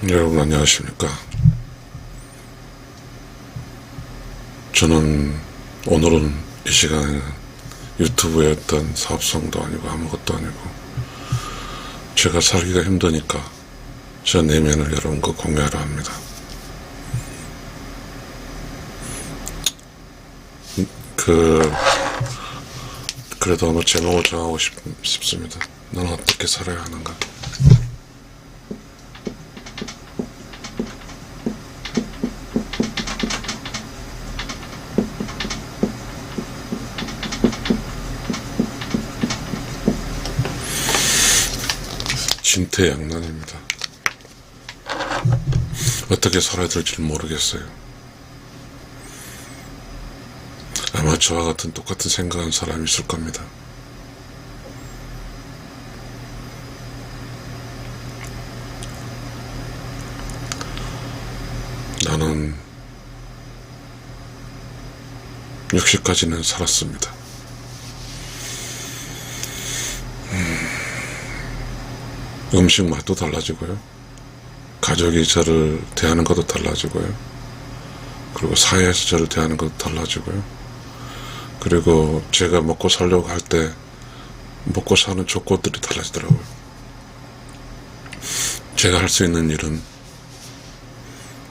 여러분 안녕하십니까. 저는 오늘은 이 시간에는 유튜브에 어떤 사업성도 아니고 아무것도 아니고 제가 살기가 힘드니까 저 내면을 여러분과 공유하려 합니다. 그래도 한번 제목을 정하고 싶습니다. 너는 어떻게 살아야 하는가. 진퇴양난입니다. 어떻게 살아야 될지 모르겠어요. 아마 저와 같은 똑같은 생각하는 사람이 있을 겁니다. 나는 60까지는 살았습니다. 음식 맛도 달라지고요. 가족이 저를 대하는 것도 달라지고요. 그리고 사회에서 저를 대하는 것도 달라지고요. 그리고 제가 먹고 살려고 할 때 먹고 사는 조건들이 달라지더라고요. 제가 할 수 있는 일은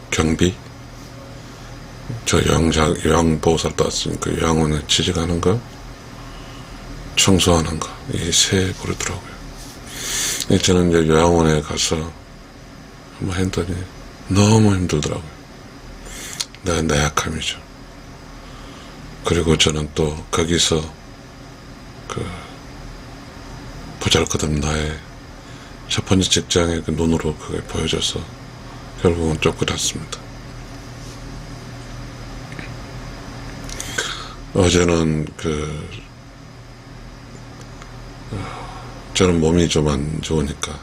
경비, 저 요양보호사를 땄으니까 요양원에 취직하는 거, 청소하는 거, 이 세 그러더라고요. 저는 이제 요양원에 가서 한번 했더니 너무 힘들더라고요. 내 나약함이죠. 그리고 저는 또 거기서 보잘것없는 나의 첫 번째 직장의 그 눈으로 그게 보여져서 결국은 쫓겨났습니다. 어제는 저는 몸이 좀 안 좋으니까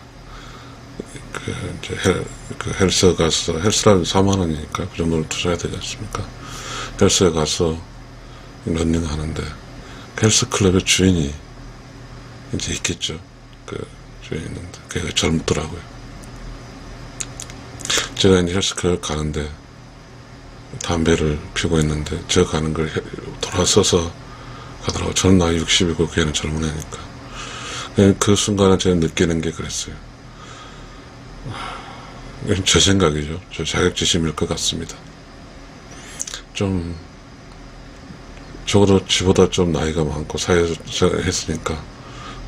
헬스 가서, 헬스라면 4만원이니까 그 정도를 투자해야 되지 않습니까? 헬스에 가서 런닝 하는데 헬스클럽의 주인이 이제 있겠죠. 주인이 있는데 걔가 젊더라고요. 제가 이제 헬스클럽 가는데 담배를 피고 있는데 저 가는 걸 돌아서서 가더라고요. 저는 나이 60이고 걔는 젊은 애니까. 그 순간에 제가 느끼는 게 그랬어요. 제 생각이죠. 저 자격지심일 것 같습니다. 적어도 지보다 좀 나이가 많고 사회에서 했으니까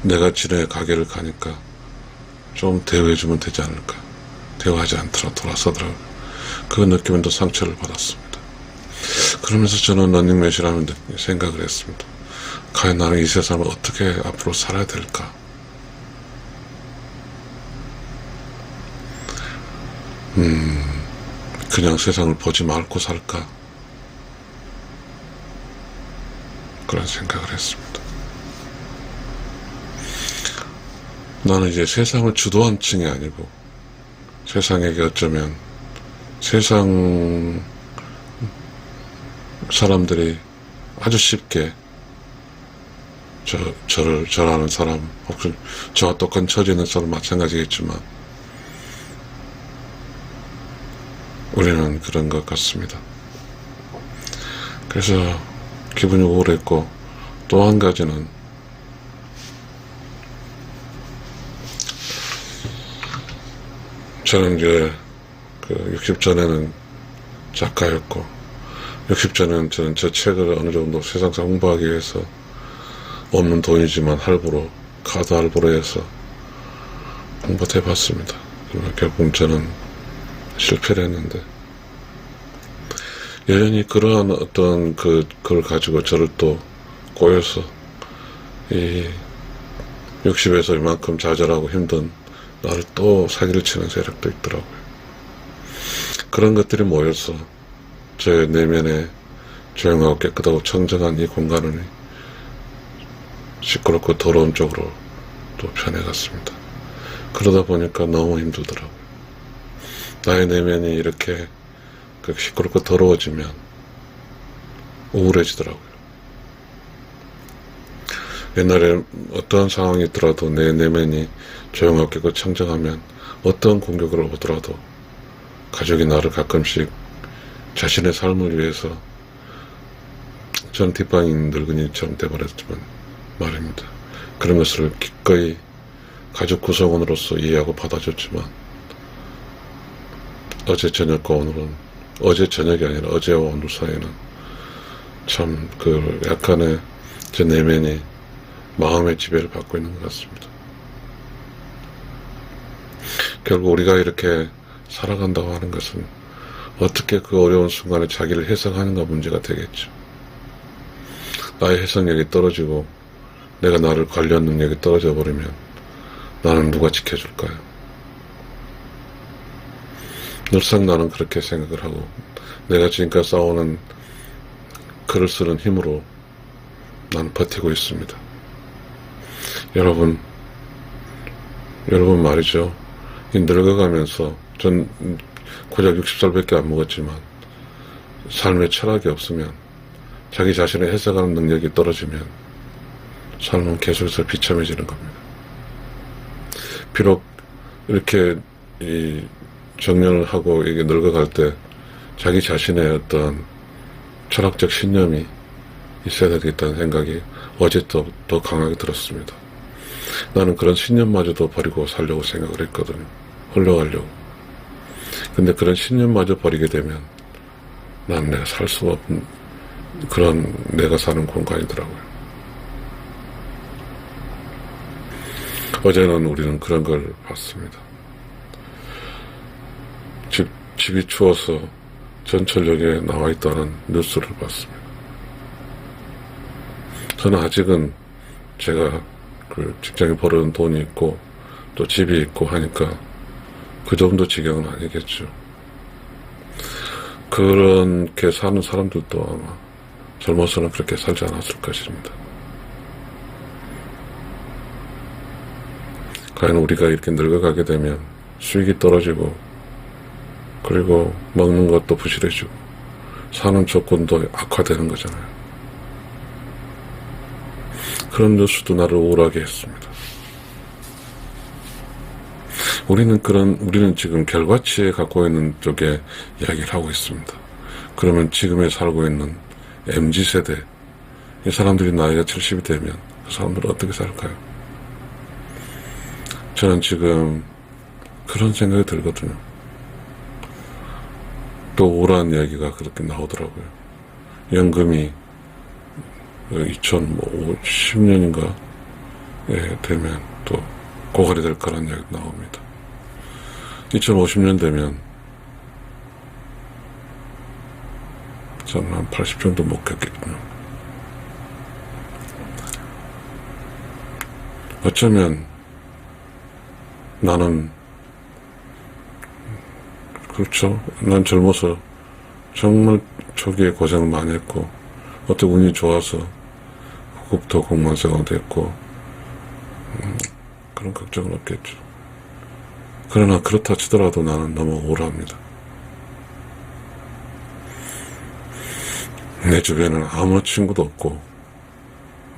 내가 지네 가게를 가니까 좀 대우해주면 되지 않을까. 대우하지 않더라 돌아서더라고요. 그 느낌에 또 상처를 받았습니다. 그러면서 저는 런닝맨이라는 생각을 했습니다. 과연 나는 이 세상을 어떻게 앞으로 살아야 될까? 그냥 세상을 보지 말고 살까? 그런 생각을 했습니다. 나는 이제 세상을 주도한 층이 아니고 세상에게 어쩌면 세상 사람들이 아주 쉽게 저라는 사람, 혹시 저와 똑같은 처지에 있는 사람 마찬가지겠지만 우리는 그런 것 같습니다. 그래서 기분이 우울했고 또 한 가지는 저는 이제 60전에는 작가였고 60전에는 저는 저 책을 어느 정도 세상에 홍보하기 위해서 없는 돈이지만 할부로 카드 할부로 해서 홍보해 봤습니다. 결국 저는 실패를 했는데 여전히 그러한 어떤 그걸 가지고 저를 또 꼬여서 이 60에서 이만큼 좌절하고 힘든 나를 또 사기를 치는 세력도 있더라고요. 그런 것들이 모여서 제 내면에 조용하고 깨끗하고 청정한 이 공간을 시끄럽고 더러운 쪽으로 또 변해갔습니다. 그러다 보니까 너무 힘들더라고요. 나의 내면이 이렇게 시끄럽고 더러워지면 우울해지더라고요. 옛날에 어떠한 상황이 있더라도 내 내면이 조용하고 청정하면 어떤 공격을 오더라도 가족이 나를 가끔씩 자신의 삶을 위해서 전 뒷방인 늙은이처럼 돼버렸지만 말입니다. 그런 것을 기꺼이 가족 구성원으로서 이해하고 받아줬지만 어제 저녁과 오늘은 어제 저녁이 아니라 어제와 오늘 사이는 참 그 약간의 제 내면이 마음의 지배를 받고 있는 것 같습니다. 결국 우리가 이렇게 살아간다고 하는 것은 어떻게 그 어려운 순간에 자기를 해석하는가 문제가 되겠죠. 나의 해석력이 떨어지고 내가 나를 관리하는 능력이 떨어져 버리면 나는 누가 지켜줄까요? 늘상 나는 그렇게 생각을 하고 내가 지금까지 쌓아오는 글을 쓰는 힘으로 나는 버티고 있습니다. 여러분 말이죠. 늙어가면서 전 고작 60살밖에 안 먹었지만 삶의 철학이 없으면 자기 자신을 해석하는 능력이 떨어지면 삶은 계속해서 비참해지는 겁니다. 비록 이렇게 정년을 하고 이게 늙어갈 때 자기 자신의 어떤 철학적 신념이 있어야 되겠다는 생각이 어제 더 강하게 들었습니다. 나는 그런 신념마저도 버리고 살려고 생각을 했거든요. 흘러가려고. 근데 그런 신념마저 버리게 되면 난 내가 살 수 없는 그런 내가 사는 공간이더라고요. 어제는 우리는 그런 걸 봤습니다. 집이 추워서 전철역에 나와 있다는 뉴스를 봤습니다. 저는 아직은 제가 그 직장에 벌어둔 돈이 있고 또 집이 있고 하니까 그 정도 지경은 아니겠죠. 그렇게 사는 사람들도 아마 젊어서는 그렇게 살지 않았을 것입니다. 과연 우리가 이렇게 늙어가게 되면 수익이 떨어지고 그리고 먹는 것도 부실해지고 사는 조건도 악화되는 거잖아요. 그런 뉴스도 나를 우울하게 했습니다. 우리는 지금 결과치에 갖고 있는 쪽에 이야기를 하고 있습니다. 그러면 지금에 살고 있는 MZ세대, 이 사람들이 나이가 70이 되면 그 사람들은 어떻게 살까요? 저는 지금 그런 생각이 들거든요. 또 우울한 이야기가 그렇게 나오더라고요. 연금이 2010년인가 되면 또 고갈이 될 거라는 이야기 나옵니다. 2050년 되면 저는 한 80 정도 못 겪겠군요. 어쩌면 나는 그렇죠. 난 젊어서 정말 초기에 고생을 많이 했고 어떻게 운이 좋아서 후급도 공무원생활 됐고 그런 걱정은 없겠죠. 그러나 그렇다 치더라도 나는 너무 우울합니다. 내 주변에는 아무 친구도 없고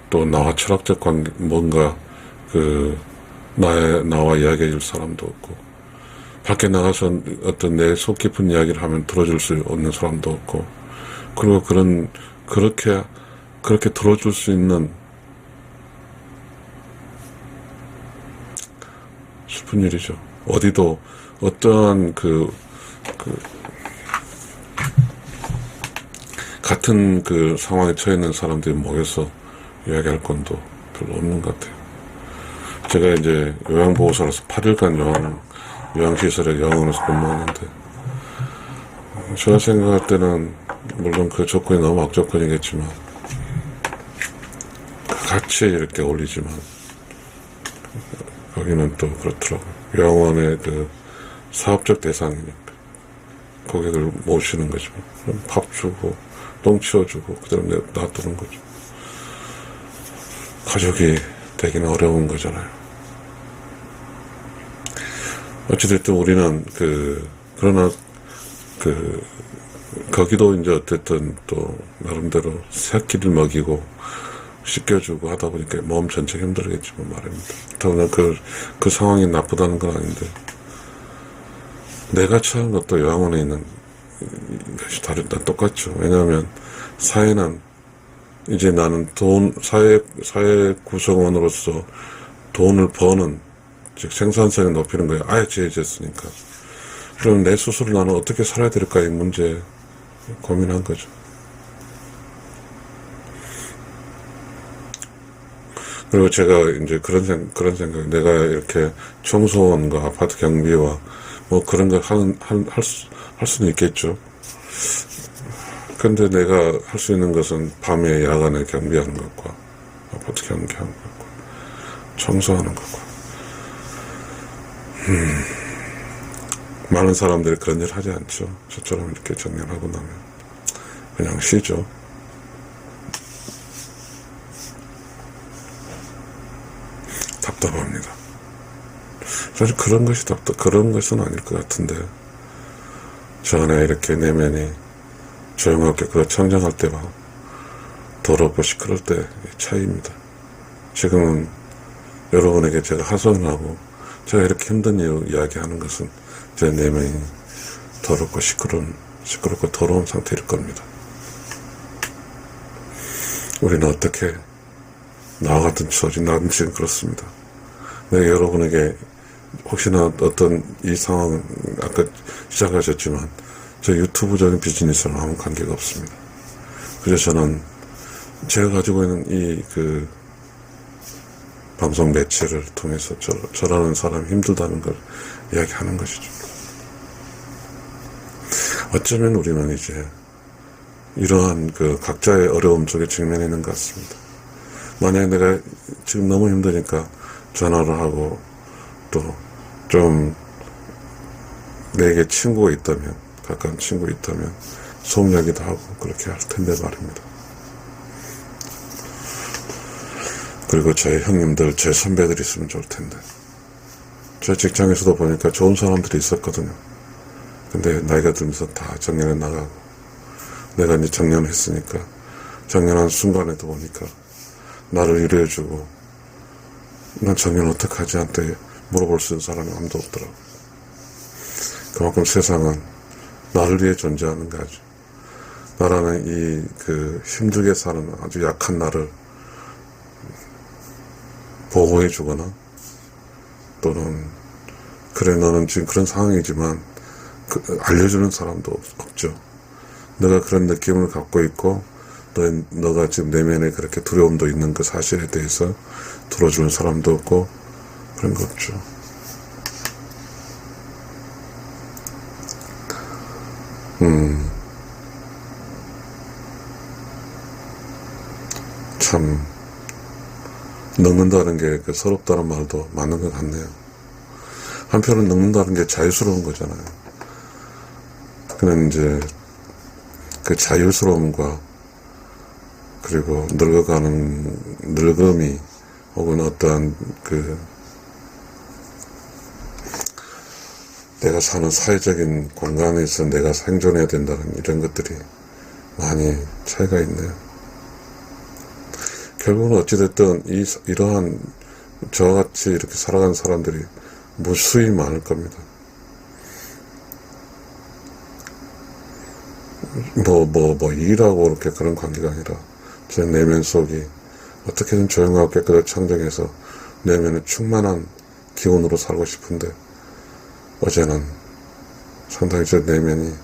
또 나와 철학적 관계 뭔가 나와 이야기해 줄 사람도 없고 밖에 나가서 어떤 내 속 깊은 이야기를 하면 들어줄 수 없는 사람도 없고 그리고 그렇게 들어줄 수 있는 슬픈 일이죠. 어디도 어떠한 같은 상황에 처해 있는 사람들이 모여서 이야기할 건도 별로 없는 것 같아요. 제가 이제 요양보호사로서 8일간 요양시설에 영원에서 근무하는데 제가 생각할 때는 물론 그 조건이 너무 악조건이겠지만 그 가치에 이렇게 올리지만 거기는 또 그렇더라고요. 요양원의 사업적 대상이니까 고객을 모시는 거죠. 밥 주고 똥 치워주고 그대로 놔두는 거죠. 가족이 되기는 어려운 거잖아요. 어찌됐든 우리는 그러나 거기도 이제 어쨌든 또 나름대로 새끼를 먹이고 씻겨주고 하다 보니까 몸 전체가 힘들겠지만 말입니다. 더구나 그 상황이 나쁘다는 건 아닌데 내가 처한 것도 요양원에 있는 것이 다르다 똑같죠. 왜냐하면 사회는 이제 나는 사회 구성원으로서 돈을 버는, 즉 생산성을 높이는 거에 아예 제재했으니까. 그럼 내 스스로 나는 어떻게 살아야 될까, 이 문제 고민한 거죠. 그리고 제가 이제 그런 생각, 내가 이렇게 청소원과 아파트 경비와 뭐 그런 걸 할 수는 있겠죠. 근데 내가 할 수 있는 것은 밤에 야간에 경비하는 것과 아파트 경비하는 것과 청소하는 것과 많은 사람들이 그런 일 하지 않죠. 저처럼 이렇게 정리하고 나면 그냥 쉬죠. 답답합니다. 사실 그런 것은 아닐 것 같은데, 전에 이렇게 내면이 조용하게 청정할 때와 더럽고 시끄러울 때의 차이입니다. 지금은 여러분에게 제가 하소연하고 제가 이렇게 힘든 이유 이야기하는 것은 제 내면이 더럽고 시끄럽고 더러운 상태일 겁니다. 우리는 어떻게, 나와 같은 처지, 나는 지금 그렇습니다. 내가 여러분에게 혹시나 어떤 이 상황, 아까 시작하셨지만 저 유튜브적인 비즈니스랑 아무 관계가 없습니다. 그래서 저는 제가 가지고 있는 이 방송 매체를 통해서 저라는 사람이 힘들다는 걸 이야기하는 것이죠. 어쩌면 우리는 이제 이러한 각자의 어려움 속에 직면해 있는 것 같습니다. 만약에 내가 지금 너무 힘드니까 전화를 하고 또 좀 내게 친구가 있다면, 가까운 친구가 있다면 속 이야기도 하고 그렇게 할 텐데 말입니다. 그리고 제 형님들, 제 선배들이 있으면 좋을 텐데. 제 직장에서도 보니까 좋은 사람들이 있었거든요. 근데 나이가 들면서 다 정년에 나가고, 내가 이제 정년했으니까 정년한 순간에도 보니까 나를 위로해주고, 난 정년 어떡하지? 한테 물어볼 수 있는 사람이 아무도 없더라고. 그만큼 세상은 나를 위해 존재하는 거죠. 나라는 이 힘들게 사는 아주 약한 나를 보호해 주거나, 또는 그래 너는 지금 그런 상황이지만 알려주는 사람도 없죠. 너가 그런 느낌을 갖고 있고 너가 지금 내면에 그렇게 두려움도 있는 그 사실에 대해서 들어주는 사람도 없고 그런 거 없죠. 참 늙는다는 게 서럽다는 말도 맞는 것 같네요. 한편은 늙는다는 게 자유스러운 거잖아요. 그는 이제 그 자유스러움과 그리고 늙어가는 늙음이 혹은 어떠한 내가 사는 사회적인 공간에서 내가 생존해야 된다는 이런 것들이 많이 차이가 있네요. 결국은 어찌됐든 이러한 저와 같이 이렇게 살아가는 사람들이 무수히 많을 겁니다. 일하고 이렇게 그런 관계가 아니라 제 내면 속이 어떻게든 조용하고 깨끗하게 청정해서 내면에 충만한 기운으로 살고 싶은데, 어제는 상당히 제 내면이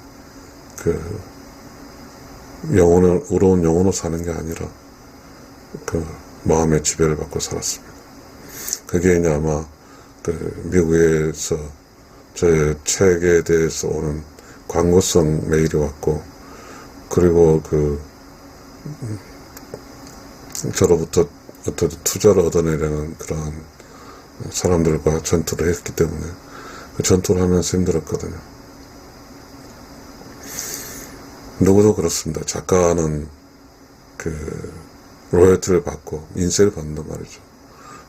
의로운 영혼으로 사는 게 아니라 마음의 지배를 받고 살았습니다. 그게 이제 아마 미국에서 제 책에 대해서 오는 광고성 메일이 왔고, 그리고 저로부터 어떤 투자를 얻어내려는 그런 사람들과 전투를 했기 때문에 그 전투를 하면서 힘들었거든요. 누구도 그렇습니다. 작가는 로열티를 받고 인세를 받는단 말이죠.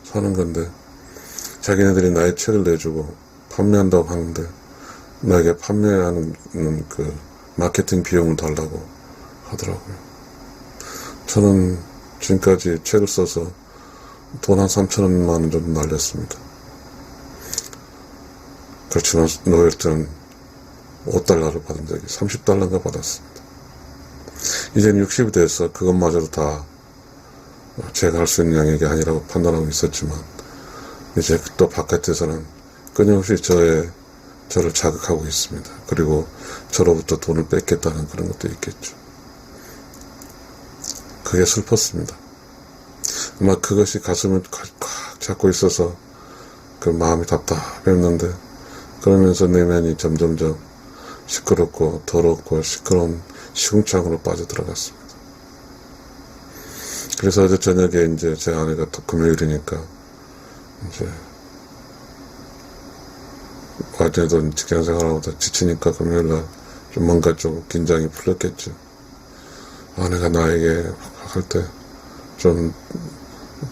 사는 건데, 자기네들이 나의 책을 내주고 판매한다고 하는데 나에게 판매하는 마케팅 비용을 달라고 하더라고요. 저는 지금까지 책을 써서 돈 한 3,000만 원 정도 날렸습니다. 그렇지만 로열티는 5달러를 받은 적이 30달러인가 받았습니다. 이제는 60이 돼서 그것마저도 다 제가 할 수 있는 영역이 아니라고 판단하고 있었지만, 이제 또 바깥에서는 끊임없이 저를 자극하고 있습니다. 그리고 저로부터 돈을 뺏겠다는 그런 것도 있겠죠. 그게 슬펐습니다. 아마 그것이 가슴을 꽉 잡고 있어서 그 마음이 답답했는데, 그러면서 내면이 점점점 시끄럽고 더럽고 시끄러운 시궁창으로 빠져들어갔습니다. 그래서 어제 저녁에 이제 제 아내가 또 금요일이니까 이제 어제도 직장생활하고도 지치니까 금요일날 좀 뭔가 좀 긴장이 풀렸겠죠. 아내가 나에게 할 때 좀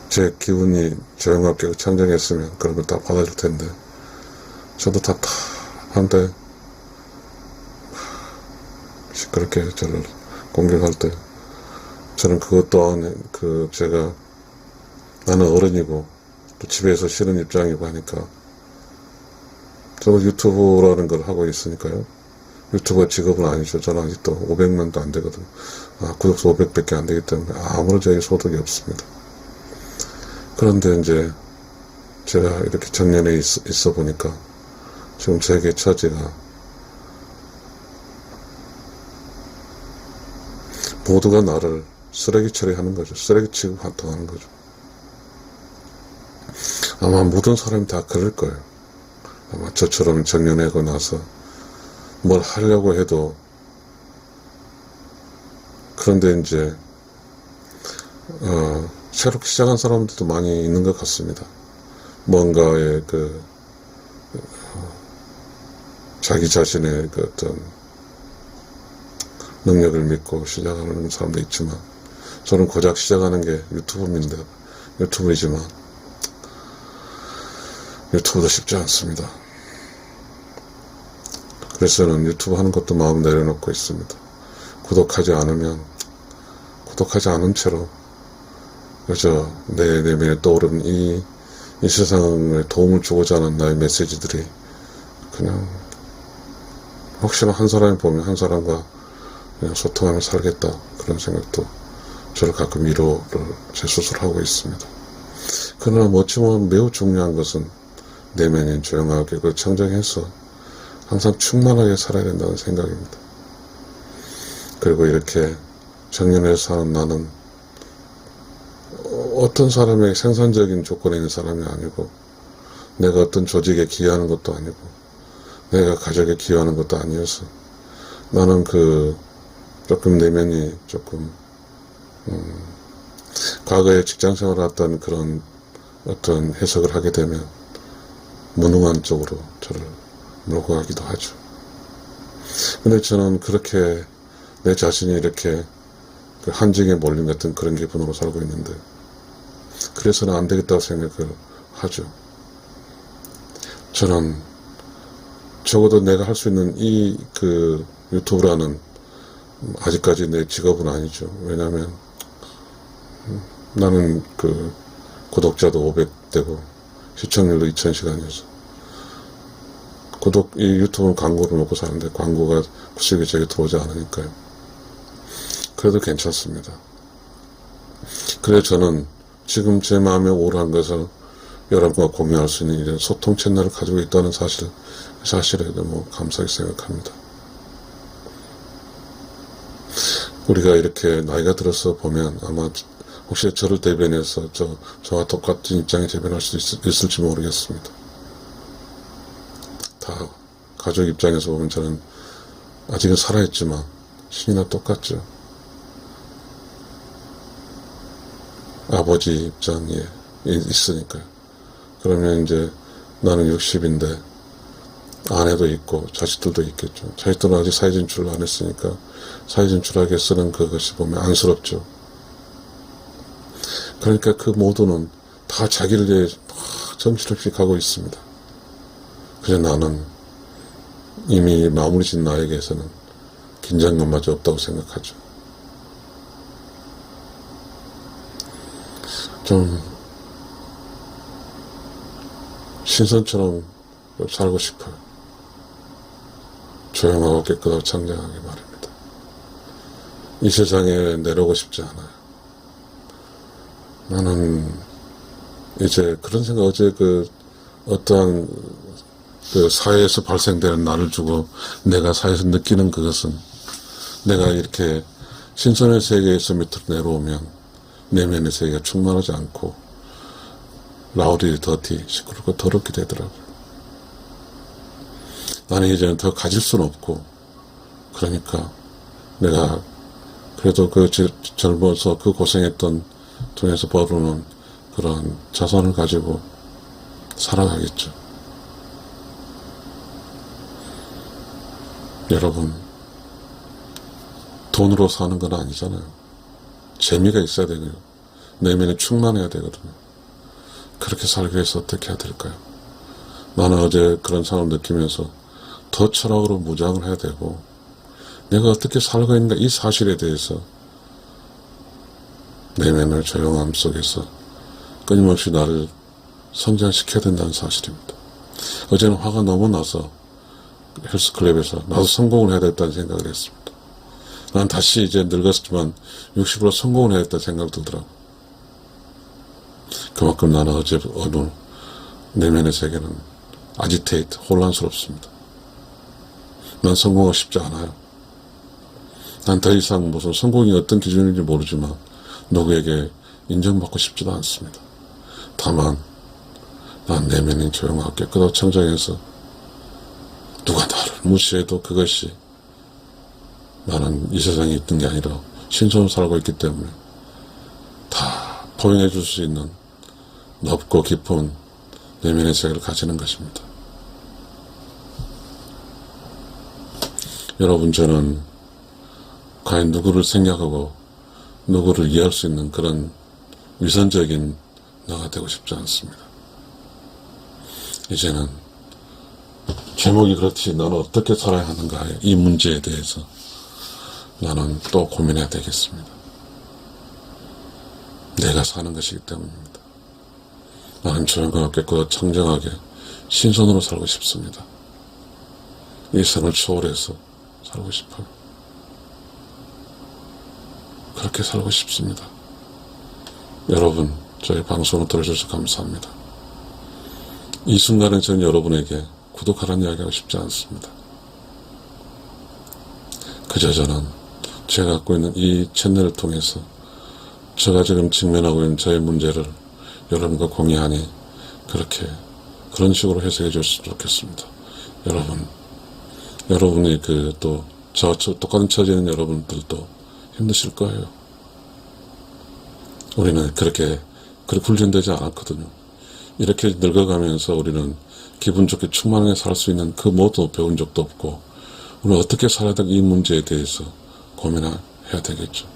제 기분이 조용하게 청정했으면 그런 걸 다 받아줄 텐데, 저도 답답한데 시끄럽게 저를 공격할 때 저는 그것 또한 제가 나는 어른이고 또 집에서 싫은 입장이고 하니까, 저도 유튜브라는 걸 하고 있으니까요. 유튜버 직업은 아니죠. 저는 아직도 500만도 안 되거든요. 구독수 500밖에 안 되기 때문에 아무런 저희 소득이 없습니다. 그런데 이제 제가 이렇게 정년에 있어 보니까 지금 제게 처지가 모두가 나를 쓰레기 처리하는 거죠. 쓰레기 취급하는 거죠. 아마 모든 사람이 다 그럴 거예요. 아마 저처럼 정년하고 나서 뭘 하려고 해도, 그런데 이제 새롭게 시작한 사람들도 많이 있는 것 같습니다. 뭔가의 자기 자신의 어떤 능력을 믿고 시작하는 사람도 있지만, 저는 고작 시작하는 게 유튜브이지만 유튜브도 쉽지 않습니다. 그래서 저는 유튜브 하는 것도 마음 내려놓고 있습니다. 구독하지 않은 채로 그저 내 내면에 떠오르는 이 세상에 도움을 주고자 하는 나의 메시지들이 그냥 혹시나 한 사람이 보면 한 사람과 그냥 소통하며 살겠다, 그런 생각도 저를 가끔 위로를 제 스스로 하고 있습니다. 그러나 뭐지만 매우 중요한 것은 내면이 조용하게 그걸 청정해서 항상 충만하게 살아야 된다는 생각입니다. 그리고 이렇게 정년에 사는 나는 어떤 사람에게 생산적인 조건에 있는 사람이 아니고, 내가 어떤 조직에 기여하는 것도 아니고, 내가 가족에 기여하는 것도 아니어서, 나는 조금 내면이 조금 과거에 직장생활을 했던 그런 어떤 해석을 하게 되면 무능한 쪽으로 저를 몰고 가기도 하죠. 근데 저는 그렇게 내 자신이 이렇게 한증에 몰린 같은 그런 기분으로 살고 있는데, 그래서는 안 되겠다고 생각을 하죠. 저는 적어도 내가 할 수 있는 이 유튜브라는, 아직까지 내 직업은 아니죠. 왜냐면 나는 구독자도 500되고 시청률도 2000시간이어서 이 유튜브는 광고를 먹고 사는데 광고가 수익이 제게 들어오지 않으니까요. 그래도 괜찮습니다. 그래서 저는 지금 제 마음에 오르한 것을 여러분과 공유할 수 있는 이런 소통 채널을 가지고 있다는 사실에 너무 감사하게 생각합니다. 우리가 이렇게 나이가 들어서 보면 아마 혹시 저를 대변해서 저와 똑같은 입장에 대변할 수 있을지 모르겠습니다. 다 가족 입장에서 보면 저는 아직은 살아있지만 신이나 똑같죠. 아버지 입장에 있으니까요. 그러면 이제 나는 60인데 아내도 있고 자식들도 있겠죠. 자식들은 아직 사회 진출을 안 했으니까 사회 진출하게 쓰는 그것이 보면 안쓰럽죠. 그러니까 그 모두는 다 자기를 위해 정신없이 가고 있습니다. 그래서 나는 이미 마무리 진 나에게서는 긴장감마저 없다고 생각하죠. 좀 신선처럼 살고 싶어요. 조용하고 깨끗하고 청정하게 말입니다. 이 세상에 내려오고 싶지 않아요. 나는 이제 그런 생각, 어제 어떠한 사회에서 발생되는 나를 주고 내가 사회에서 느끼는 그것은 내가 이렇게 신선의 세계에서 밑으로 내려오면 내면의 세계가 충만하지 않고 라우디 더티 시끄럽고 더럽게 되더라고요. 나는 이제는 더 가질 수는 없고, 그러니까 내가 그래도 젊어서 고생했던 통해서 벌어오는 그런 자산을 가지고 살아가겠죠. 여러분, 돈으로 사는 건 아니잖아요. 재미가 있어야 되고요. 내면이 충만해야 되거든요. 그렇게 살기 위해서 어떻게 해야 될까요? 나는 어제 그런 상황을 느끼면서 더 철학으로 무장을 해야 되고, 내가 어떻게 살고 있는가 이 사실에 대해서 내면의 조용함 속에서 끊임없이 나를 성장시켜야 된다는 사실입니다. 어제는 화가 너무 나서 헬스클럽에서 나도 성공을 해야 되겠다는 생각을 했습니다. 난 다시 이제 늙었지만 60% 성공을 해야겠다는 생각이 들더라고. 그만큼 나는 어제 어느 내면의 세계는 아지테이트, 혼란스럽습니다. 난 성공하고 싶지 않아요. 난 더 이상 무슨 성공이 어떤 기준인지 모르지만 누구에게 인정받고 싶지도 않습니다. 다만 난 내면이 조용하고 깨끗하고 청정해서 누가 나를 무시해도 그것이 나는 이 세상에 있던 게 아니라 신선으로 살고 있기 때문에 다 포용해 줄 수 있는 넓고 깊은 내면의 세계를 가지는 것입니다. 여러분, 저는 과연 누구를 생각하고 누구를 이해할 수 있는 그런 위선적인 나가 되고 싶지 않습니다. 이제는 제목이 그렇지 나는 어떻게 살아야 하는가 이 문제에 대해서 나는 또 고민해야 되겠습니다. 내가 사는 것이기 때문입니다. 나는 조용하고 깨끗하고 청정하게 신선으로 살고 싶습니다. 이 생을 초월해서 살고 싶어요. 그렇게 살고 싶습니다. 여러분, 저희 방송을 들어주셔서 감사합니다. 이 순간에 저는 여러분에게 구독하라는 이야기하고 싶지 않습니다. 그저 저는 제가 갖고 있는 이 채널을 통해서 제가 지금 직면하고 있는 저의 문제를 여러분과 공유하니 그런 식으로 해석해 주셨으면 좋겠습니다. 여러분이 똑같은 처지에 있는 여러분들도 힘드실 거예요. 우리는 그렇게 훈련되지 않았거든요. 이렇게 늙어가면서 우리는 기분 좋게 충만하게 살 수 있는 그 모두 배운 적도 없고, 우리는 어떻게 살아야 될 이 문제에 대해서 고민해야 되겠죠.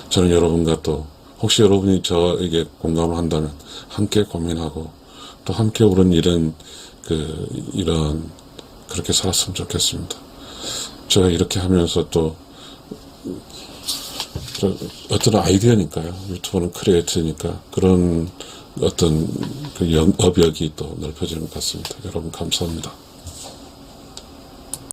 저는 여러분과 또 혹시 여러분이 저에게 공감을 한다면 함께 고민하고 또 함께 우리는 이런 그렇게 살았으면 좋겠습니다. 제가 이렇게 하면서 또 어떤 아이디어니까요. 유튜브는 크리에이터니까 그런 어떤 그 영업력이 또 넓혀지는 것 같습니다. 여러분 감사합니다.